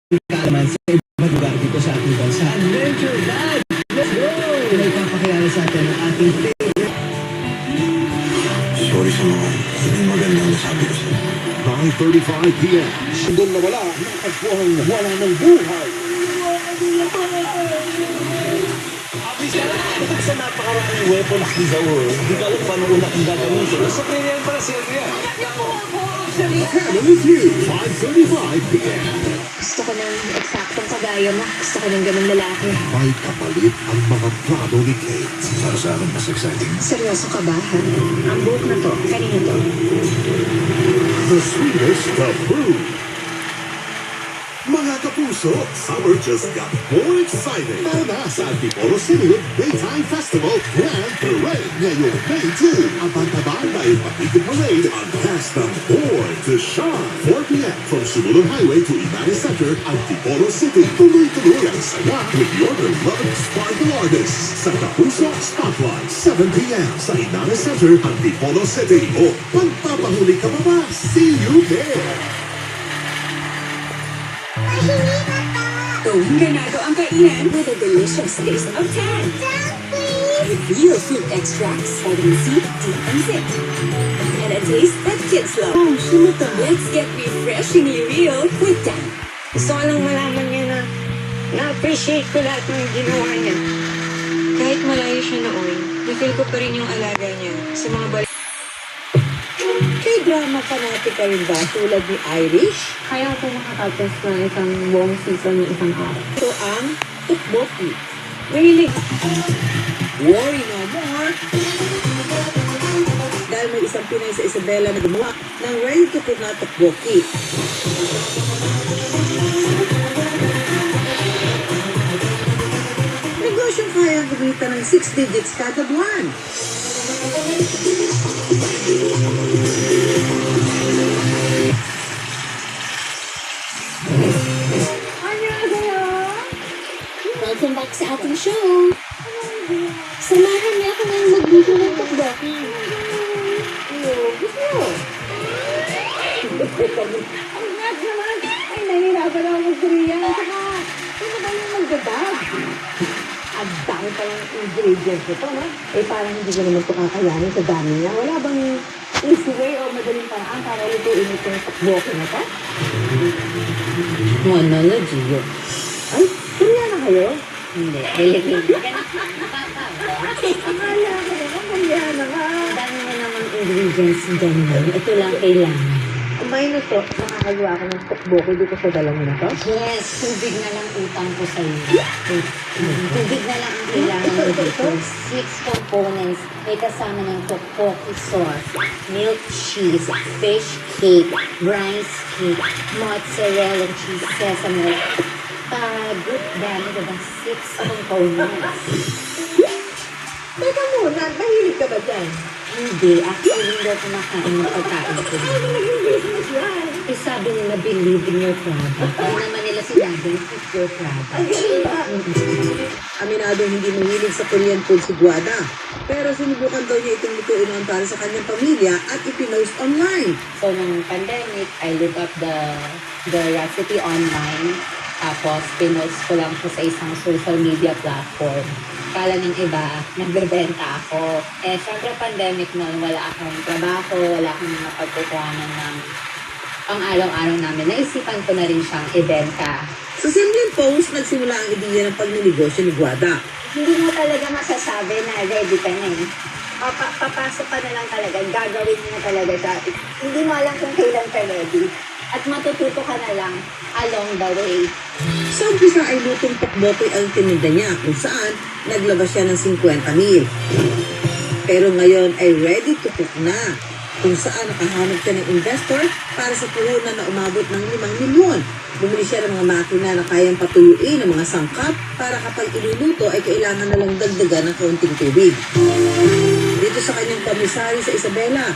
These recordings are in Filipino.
kaalaman sa ibang lugar dito sa ating bansa. Adventure Dad! Let's go! May papakilala sa atin ang ating Sorry sa mga hindi magandang nasabi ko sa'yo. 9:35 p.m. Doon na wala ng pagbuhang wala ng buhay. sa napakaraming weapons ni Zaur, hindi ka alam paano una kang gagamitin. Sa player para si Adrian. Family Feud, 5:35 p.m. Gusto ko ng eksaktong kagaya mo. Gusto ko ng ganung lalaki. May kapalit ang mga plano ni Kate. Para sa akin, mas exciting. Seryoso ka ba, ha? Ang buhok na to, kanina to. The sweetest, the food. Mga kapuso, summer just got more exciting. Para sa Antipolo City Daytime Festival Grand Parade ngayong May 2. Abang-abang dahil Patigil Parade ang cast ng Born to Shine. 4 p.m. from Sumunod Highway to Imanes Center, Antipolo City. Tuloy-tuloy ang saya with your beloved sparkle artists. Sa Kapuso Spotlight, 7 p.m. sa Imanes Center, Antipolo City. O pagpapahuli ka pa ba? See you there! Gawing ganado ang kainan with a delicious taste of tan. With real fruit extracts, vitamin C, D, and zinc. And a taste that kids love. Oh, let's get refreshingly real with tan. Gusto ko lang malaman niya na na-appreciate ko lahat ng ginawa niya. Kahit malayo siya noon, na-feel ko pa rin yung alaga niya sa mga balik. Kay drama fanatic ka rin ba tulad ni Irish? Kaya ako makatapos ng isang buong season ng isang araw. Ito ang Tukboki. Really? Worry no more. Dahil may isang Pinay sa Isabela na gumawa ng ready-to-cook na Tukboki. Negosyong kaya gumita ng 6 digits kada buwan. Welcome back sa ating show. Samahan niya ako ng magluto ng tukboki. Gusto mo? Ang nag naman! Ay, nahihirapan ako mag-Korean. Saka, sino ba yung magdadab? Ang dami pa lang ingredients ito, no? Eh, parang hindi ko naman ito kakayanin sa dami niya. Wala bang easy way o madaling paraan para lutuin ito yung tukboki na ito? Monology yun. Ay, Korean na kayo? Hindi, Filipino. Akala ko naman, Korean na ka. Dami mo namang ingredients dyan mo. Ito lang kailangan. Kumain na to, makakagawa ko ng tukboki dito sa dalawa na to. Yes, tubig na lang utang ko sa iyo. Tubig na lang ang kailangan mo dito. 6 components. May kasama ng tteokbokki sauce, milk cheese, fish cake, rice cake, mozzarella cheese, sesame. Pagod dami diba? 6 components. Teka muna, mahilig ka ba dyan? Hindi, actually hindi ako kumakain ng pagkain ko. Naging business yan. Eh, sabi nila, believe in your product. Kaya naman nila sinabi, eat your product. Ang galing ba? Aminado hindi mahilig sa Korean food si Guada. Pero sinubukan daw niya itong lutuin noon para sa kanyang pamilya at ipinost online. So, nung pandemic, I looked up the recipe online. Tapos, pinost ko lang po sa isang social media platform. Kala ng iba, nagbebenta ako. Eh, syempre pandemic noon, wala akong trabaho, wala akong mapagkukuhanan ng pang-araw-araw namin. Naisipan ko na rin siyang ibenta. Sa simpleng post, nagsimula ang ideya ng pagnenegosyo ni Guada. Hindi mo talaga masasabi na ready ka na eh. Papasok ka na lang talaga, gagawin mo na talaga siya. Hindi mo alam kung kailan ka ready. At matututo ka na lang along the way. Sa umpisa ay lutong tukboki ang tininda niya kung saan naglabas siya ng 50,000. Pero ngayon ay ready to cook na kung saan nakahanap siya ng investor para sa puhunan na umabot ng 5 milyon. Bumili siya ng mga makina na kayang patuyuin ng mga sangkap para kapag iluluto ay kailangan na lang dagdagan ng kaunting tubig. Dito sa kanyang pamisari sa Isabela,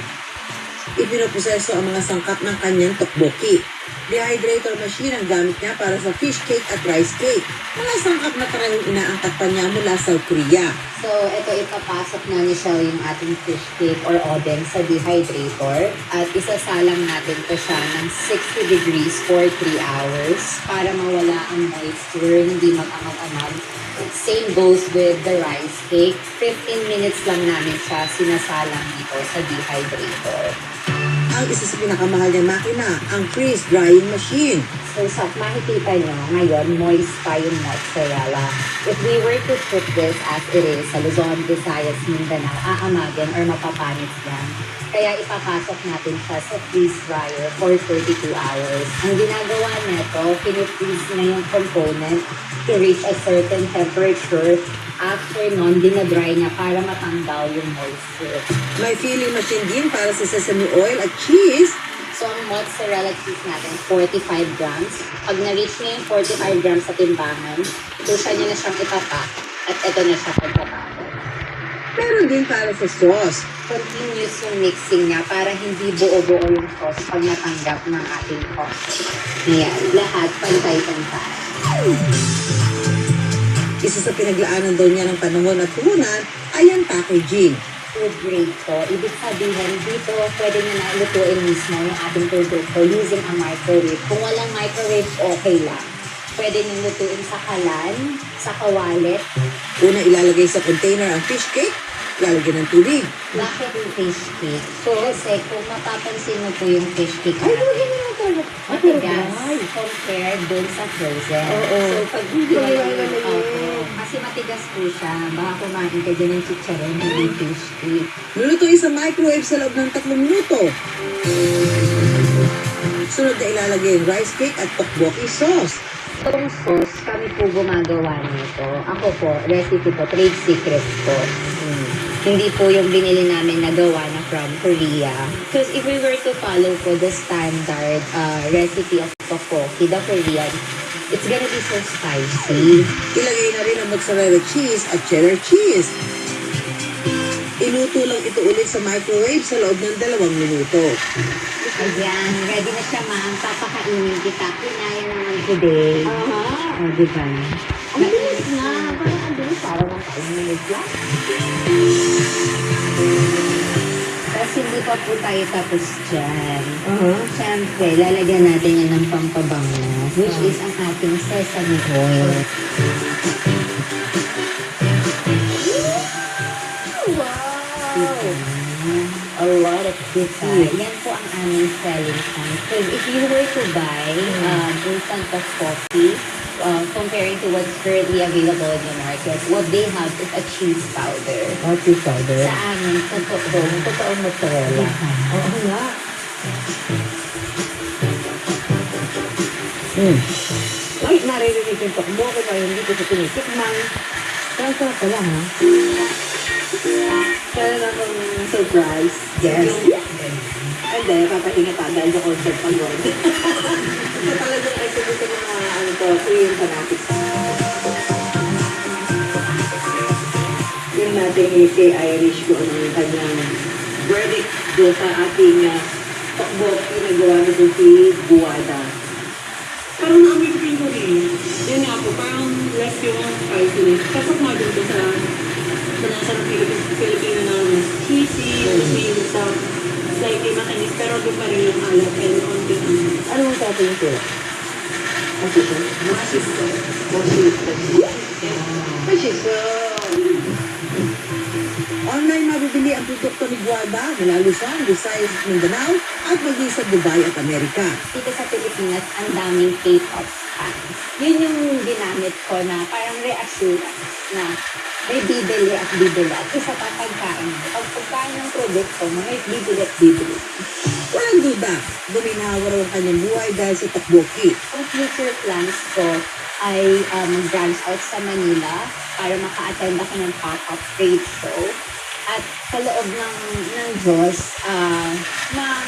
ipinoproseso ang mga sangkap ng kanyang tteokbokki. Dehydrator machine ang gamit niya para sa fish cake at rice cake. Mga sangkap na parehong inaangkat pa niya mula South Korea. So, ito ipapasok na ni Shell yung ating fish cake or oven sa dehydrator. At isasalang natin to siya ng 60 degrees for 3 hours para mawala ang moisture, hindi mag-amag-amag. Same goes with the rice cake. 15 minutes lang namin siya sinasalang dito sa dehydrator. Ang isa sa pinakamahal niyang makina, ang freeze drying machine. So, makikita nyo, ngayon, moist pa yung mozzarella. If we were to put this as it is sa Luzon, Visayas, Mindanao, aamagin or mapapanit yan. Kaya ipapasok natin siya sa freeze dryer for 32 hours. Ang ginagawa nito, pinifreeze na yung component to reach a certain temperature. After nun, dinadry niya para matanggal yung moisture. May filling machine din para sa sesame oil at cheese. So, ang mozzarella cheese natin, 45 grams. Pag na-reach niya yung 45 grams sa timbangan, siya niya na siyang itapak at ito na siya pagkatapos. Meron din para sa sauce. Continuous yung mixing niya para hindi buo-buo yung sauce pag natanggap ng ating sauce. Ayan, lahat pantay-pantay. Isa sa pinaglaanan daw niya ng panahon at puhunan ay ang packaging. Food grade to. Ibig sabihin, dito pwede nyo na lutuin mismo yung ating produkto using a microwave. Kung walang microwave, okay lang. Pwede nyo lutuin sa kalan, sa kawalit. Una ilalagay sa container ang fish cake, lalagyan ng tubig. Bakit yung fish cake? So, kasi kung mapapansin mo po yung fish cake natin, matigas compared dun sa frozen. So, pag kasi matigas po siya, baka kumain ka dyan ng chicharon, hindi fish cake. Lulutuin sa microwave sa loob ng 3 minuto. Sunod na ilalagay yung rice cake at tteokbokki sauce. Itong sauce, kami po gumagawa nito. Ako po, recipe po, trade secret po. Hindi po yung binili namin na gawa na from Korea. Because if we were to follow po the standard recipe of tteokbokki, the Korean, it's gonna be so spicy. Ilagay na rin ang mozzarella cheese at cheddar cheese. Iluto lang ito ulit sa microwave sa loob ng 2 minuto. Ayan, ready na siya, ma'am. Papakainin kita. Kinaya naman today. O, diba? Ang bilis na. Parang ang bilis. Parang ang minutes lang. Tapos hindi pa po tayo tapos dyan. Siyempre, lalagyan natin yan ng pampabango, which is ang ating sesame oil. A lot of good. Yan po ang aming selling point. So if you were to buy instant of coffee, comparing to what's currently available in the market, what they have is a cheese powder. Cheese powder? Sa amin, totoong mozzarella. Oo nga. Ay, naririnig yung tteokbokki pa hindi ko sa tinitikman. Kaya sarap pala, ha? Kaya naman surprise. Yes. Hindi, papahinga pa dahil sa concert pa yun. Ito talagang exhibition ng mga Korean fanatics. Yung natin kay Irish ko ang kanyang verdict doon sa ating tteokbokki na gawa nito si Buwada. Parang na-amin ko rin. Yun nga po, parang less yung spiciness. Pasok nga dun ko sa nasa ng Filipino na cheesy, may sa slightly matamis, pero doon pa rin yung alat and onti ang... Ano ang sabi yung sila? Masito? Masito. Masito. Online mabibili ang produkto ni Buwada mula Luzon, Visayas, Mindanao at maging sa Dubai at Amerika. Dito sa Pilipinas, ang daming K-pop fans. Yun yung ginamit ko na parang reassurance na may bibili at bibili. At isa pa pagkain. Pag pagkain ng produkto mo, may bibili at bibili. Walang duda, guminawa raw ang kanyang buhay dahil sa tteokbokki. Ang future plans ko ay mag-branch out sa Manila para maka-attend ako ng pop-up trade show. At sa loob ng Diyos,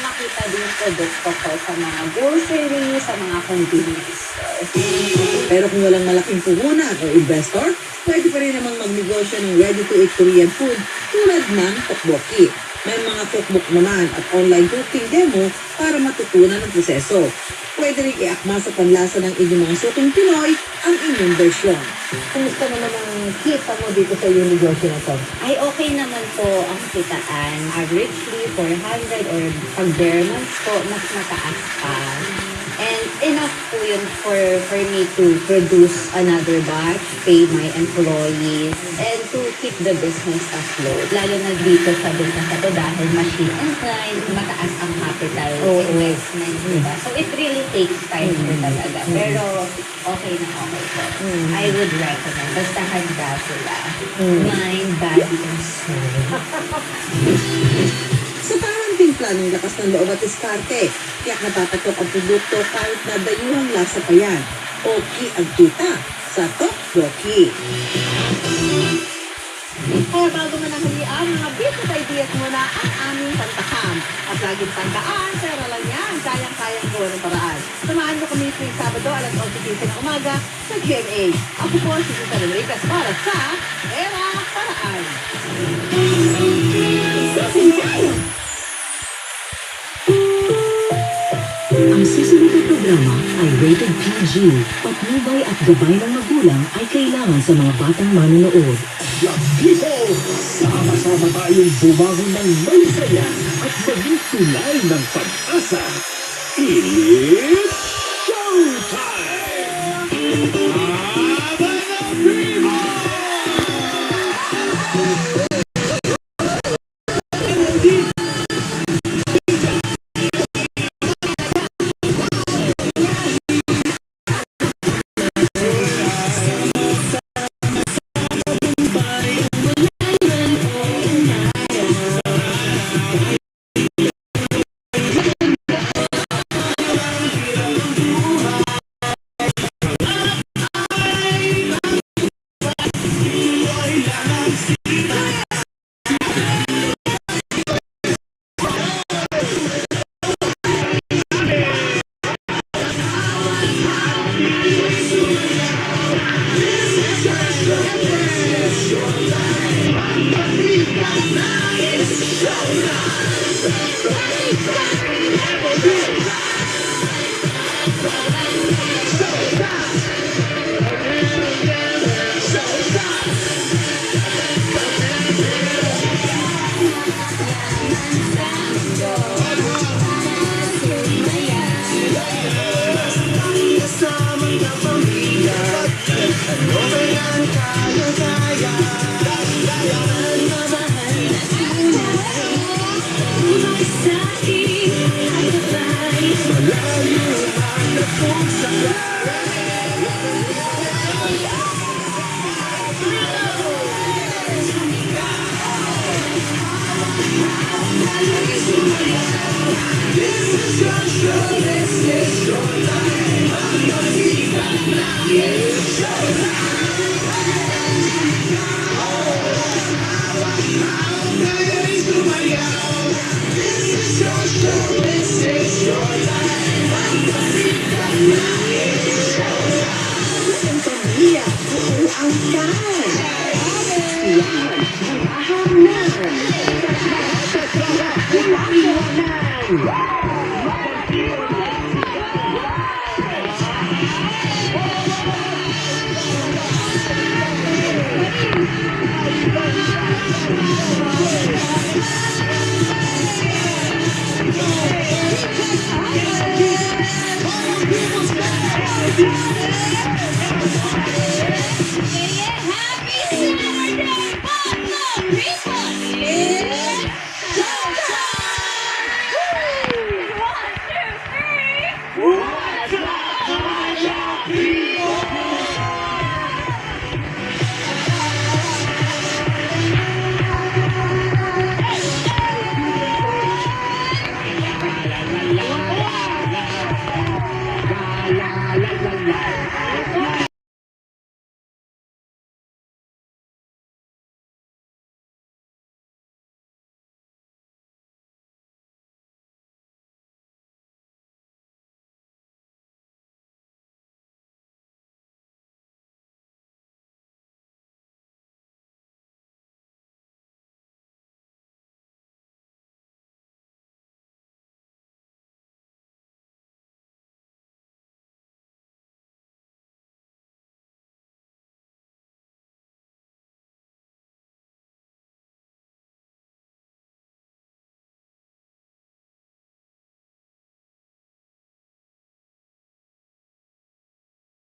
makita din yung produkto ko sa mga grocery, sa mga convenience stores. Pero kung walang malaking puhunan o investor, pwede pa rin namang magnegosyo ng ready-to-eat Korean food tulad ng tteokbokki. May mga cookbook naman at online cooking demo para matutunan ang proseso. pwede rin iakma sa panlasa ng inyong mga sukong Pinoy ang inyong versyon. Kumusta naman ang kita mo dito sa iyong negosyo na to? Ay, okay naman po ang kitaan. Averagely, 400 or pag bare months po, mas mataas pa. And enough po yun for me to produce another batch, pay my employees, and to keep the business afloat. Lalo na dito sa business na to dahil machine and client, mataas ang capital investment, diba? So it really takes time po talaga. Pero okay na okay po. I would recommend. Basta handa sila. Mind, body, and soul. Sa parang timpla ng lakas ng loob at diskarte, tiyak natatakot ang produkto kahit na dayuhang lasa pa yan. Oki ang kita sa Tok Doki. Kaya bago mo nahalian, mga business ideas mo na ang aming pantakam. At laging tandaan, pera lang yan, kayang-kayang gawa ng paraan. Samahan mo kami tuwing Sabado, alas 8:15 ng umaga sa GMA. Ako po si Susan Enriquez para sa Era Paraan. Ang susunod na programa ay rated PG. Patnubay at gabay ng magulang ay kailangan sa mga batang manonood. Young people, sama-sama tayong bumangon ng may saya at maging tulay ng pag-asa. It's showtime! Aba na Primo!